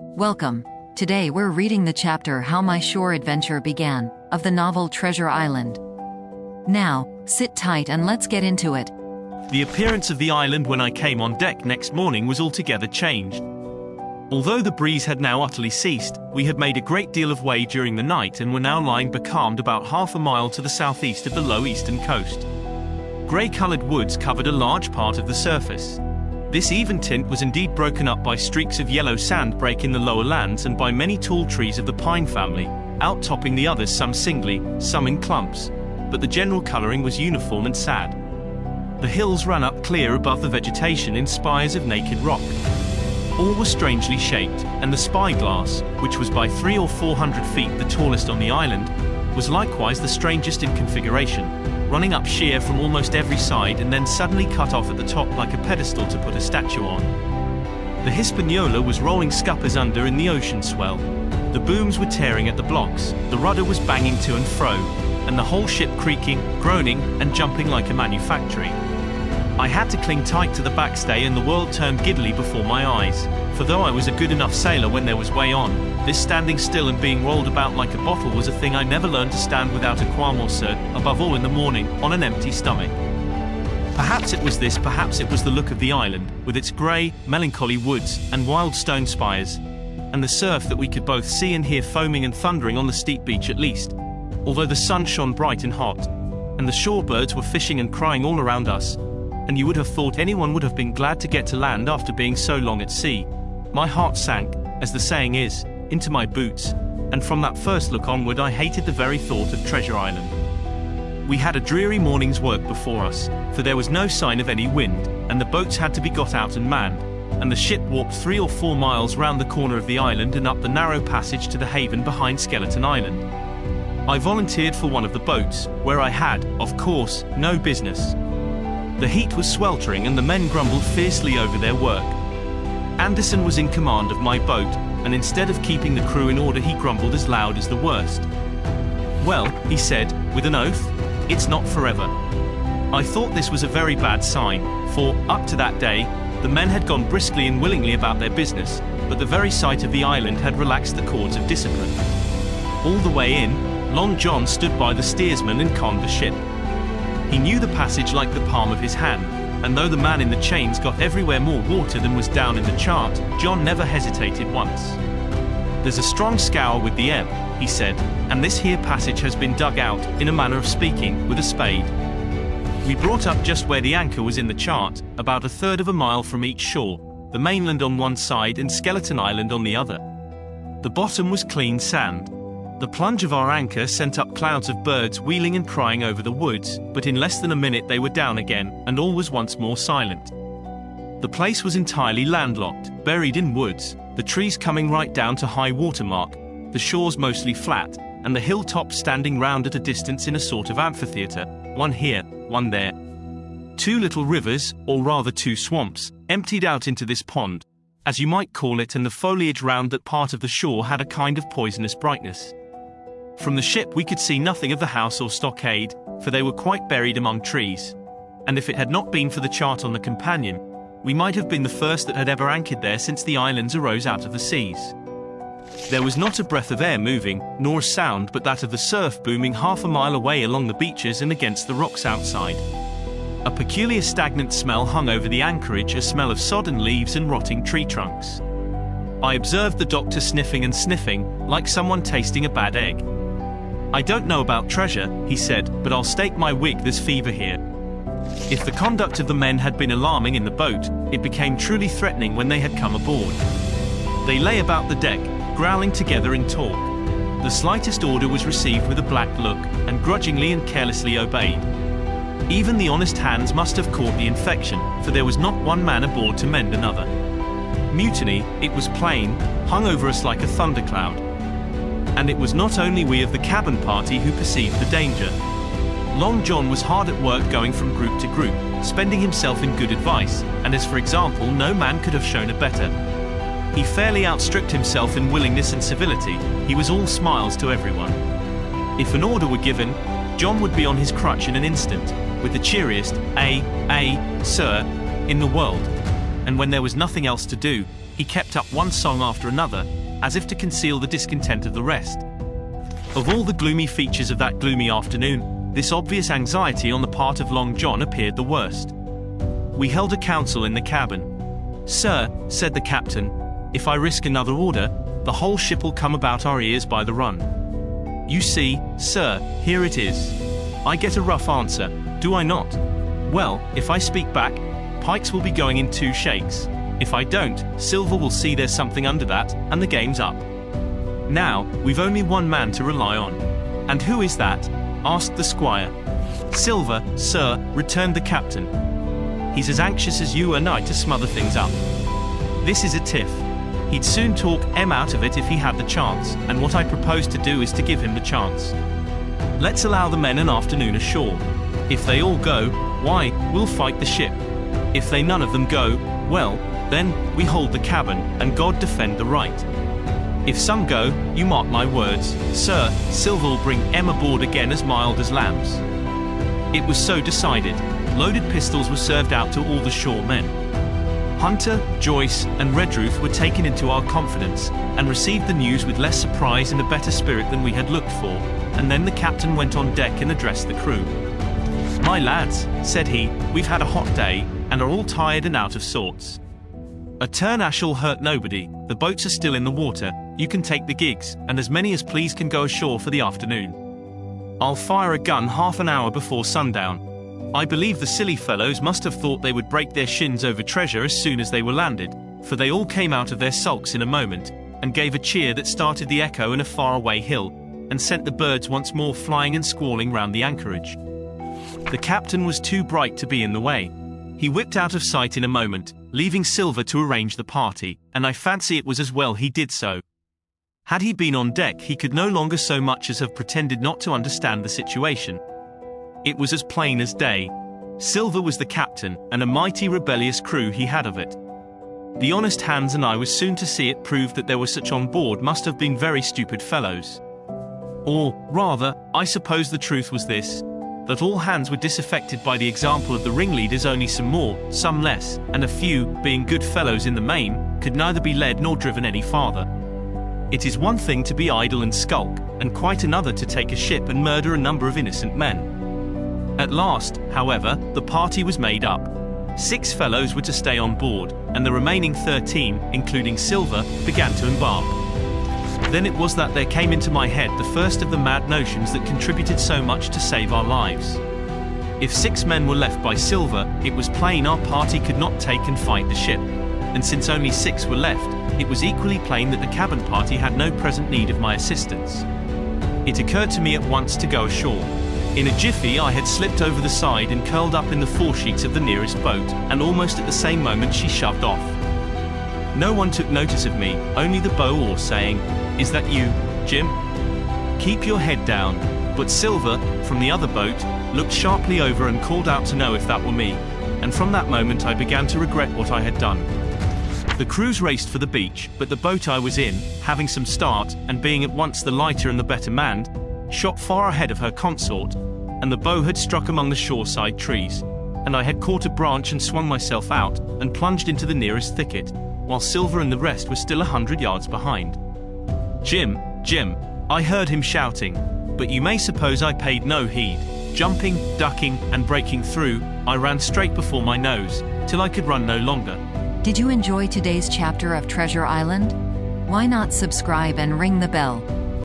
Welcome. Today we're reading the chapter How My Shore Adventure Began, of the novel Treasure Island. Now, sit tight and let's get into it. The appearance of the island when I came on deck next morning was altogether changed. Although the breeze had now utterly ceased, we had made a great deal of way during the night and were now lying becalmed about half a mile to the southeast of the low eastern coast. Grey-coloured woods covered a large part of the surface. This even tint was indeed broken up by streaks of yellow sandbreak in the lower lands and by many tall trees of the pine family, outtopping the others some singly, some in clumps, but the general colouring was uniform and sad. The hills ran up clear above the vegetation in spires of naked rock. All were strangely shaped, and the spyglass, which was by 300 or 400 feet the tallest on the island, was likewise the strangest in configuration, running up sheer from almost every side and then suddenly cut off at the top like a pedestal to put a statue on. The Hispaniola was rolling scuppers under in the ocean swell. The booms were tearing at the blocks, the rudder was banging to and fro, and the whole ship creaking, groaning, and jumping like a manufactory. I had to cling tight to the backstay and the world turned giddily before my eyes, for though I was a good enough sailor when there was way on, this standing still and being rolled about like a bottle was a thing I never learned to stand without a qualm or so, above all in the morning, on an empty stomach. Perhaps it was this, perhaps it was the look of the island, with its grey, melancholy woods and wild stone spires, and the surf that we could both see and hear foaming and thundering on the steep beach at least, although the sun shone bright and hot, and the shorebirds were fishing and crying all around us, and you would have thought anyone would have been glad to get to land after being so long at sea. My heart sank, as the saying is, into my boots, and from that first look onward I hated the very thought of Treasure Island. We had a dreary morning's work before us, for there was no sign of any wind, and the boats had to be got out and manned, and the ship walked 3 or 4 miles round the corner of the island and up the narrow passage to the haven behind Skeleton Island. I volunteered for one of the boats, where I had, of course, no business. The heat was sweltering and the men grumbled fiercely over their work. Anderson was in command of my boat, and instead of keeping the crew in order he grumbled as loud as the worst. "Well," he said, with an oath, "it's not forever." I thought this was a very bad sign, for, up to that day, the men had gone briskly and willingly about their business, but the very sight of the island had relaxed the cords of discipline. All the way in, Long John stood by the steersman and conned the ship. He knew the passage like the palm of his hand, and though the man in the chains got everywhere more water than was down in the chart, John never hesitated once. "There's a strong scour with the ebb," he said, "and this here passage has been dug out, in a manner of speaking, with a spade." We brought up just where the anchor was in the chart, about 1/3 of a mile from each shore, the mainland on one side and Skeleton Island on the other. The bottom was clean sand. The plunge of our anchor sent up clouds of birds wheeling and crying over the woods, but in less than a minute they were down again, and all was once more silent. The place was entirely landlocked, buried in woods, the trees coming right down to high water mark, the shores mostly flat, and the hilltops standing round at a distance in a sort of amphitheatre, one here, one there. 2 little rivers, or rather 2 swamps, emptied out into this pond, as you might call it, and the foliage round that part of the shore had a kind of poisonous brightness. From the ship we could see nothing of the house or stockade, for they were quite buried among trees, and if it had not been for the chart on the companion, we might have been the first that had ever anchored there since the islands arose out of the seas. There was not a breath of air moving, nor a sound but that of the surf booming half a mile away along the beaches and against the rocks outside. A peculiar stagnant smell hung over the anchorage, a smell of sodden leaves and rotting tree trunks. I observed the doctor sniffing and sniffing, like someone tasting a bad egg. "I don't know about treasure," he said, "but I'll stake my wig there's fever here." If the conduct of the men had been alarming in the boat, it became truly threatening when they had come aboard. They lay about the deck, growling together in talk. The slightest order was received with a black look, and grudgingly and carelessly obeyed. Even the honest hands must have caught the infection, for there was not one man aboard to mend another. Mutiny, it was plain, hung over us like a thundercloud. And it was not only we of the cabin party who perceived the danger. Long John was hard at work going from group to group, spending himself in good advice, and as for example no man could have shown a better. He fairly outstripped himself in willingness and civility, he was all smiles to everyone. If an order were given, John would be on his crutch in an instant, with the cheeriest "Aye, sir," in the world, and when there was nothing else to do, he kept up one song after another, as if to conceal the discontent of the rest. Of all the gloomy features of that gloomy afternoon, this obvious anxiety on the part of Long John appeared the worst. We held a council in the cabin. "Sir," said the captain, "if I risk another order, the whole ship will come about our ears by the run. You see, sir, here it is. I get a rough answer, do I not? Well, if I speak back, Pikes will be going in 2 shakes. If I don't, Silver will see there's something under that, and the game's up. Now, we've only one man to rely on." "And who is that?" asked the squire. "Silver, sir," returned the captain. "He's as anxious as you and I to smother things up. This is a tiff. He'd soon talk Em out of it if he had the chance, and what I propose to do is to give him the chance. Let's allow the men an afternoon ashore. If they all go, why, we'll fight the ship. If they none of them go, well, then, we hold the cabin, and God defend the right. If some go, you mark my words, sir, Silver will bring Em aboard again as mild as lambs." It was so decided. Loaded pistols were served out to all the shore men. Hunter, Joyce, and Redruth were taken into our confidence, and received the news with less surprise and a better spirit than we had looked for, and then the captain went on deck and addressed the crew. "My lads," said he, "we've had a hot day, and are all tired and out of sorts. A turn ash'll hurt nobody, the boats are still in the water, you can take the gigs, and as many as please can go ashore for the afternoon. I'll fire a gun half an hour before sundown. I believe the silly fellows must have thought they would break their shins over treasure as soon as they were landed, for they all came out of their sulks in a moment, and gave a cheer that started the echo in a faraway hill, and sent the birds once more flying and squalling round the anchorage. The captain was too bright to be in the way. He whipped out of sight in a moment, leaving Silver to arrange the party, and I fancy it was as well he did so. Had he been on deck, he could no longer so much as have pretended not to understand the situation. It was as plain as day. Silver was the captain, and a mighty rebellious crew he had of it. The honest Hans and I was soon to see it proved that there were such on board must have been very stupid fellows. Or, rather, I suppose the truth was this, that all hands were disaffected by the example of the ringleaders, only some more, some less, and a few, being good fellows in the main, could neither be led nor driven any farther. It is one thing to be idle and skulk, and quite another to take a ship and murder a number of innocent men. At last, however, the party was made up. 6 fellows were to stay on board, and the remaining 13, including Silver, began to embark. Then it was that there came into my head the first of the mad notions that contributed so much to save our lives. If 6 men were left by Silver, it was plain our party could not take and fight the ship, and since only 6 were left, it was equally plain that the cabin party had no present need of my assistance. It occurred to me at once to go ashore. In a jiffy I had slipped over the side and curled up in the foresheets of the nearest boat, and almost at the same moment she shoved off. No one took notice of me, only the bow oar saying, "Is that you, Jim? Keep your head down." But Silver, from the other boat, looked sharply over and called out to know if that were me, and from that moment I began to regret what I had done. The crews raced for the beach, but the boat I was in, having some start, and being at once the lighter and the better manned, shot far ahead of her consort, and the bow had struck among the shoreside trees, and I had caught a branch and swung myself out, and plunged into the nearest thicket, while Silver and the rest were still 100 yards behind. "Jim, Jim," I heard him shouting, but you may suppose I paid no heed. Jumping, ducking, and breaking through, I ran straight before my nose, till I could run no longer. Did you enjoy today's chapter of Treasure Island? Why not subscribe and ring the bell?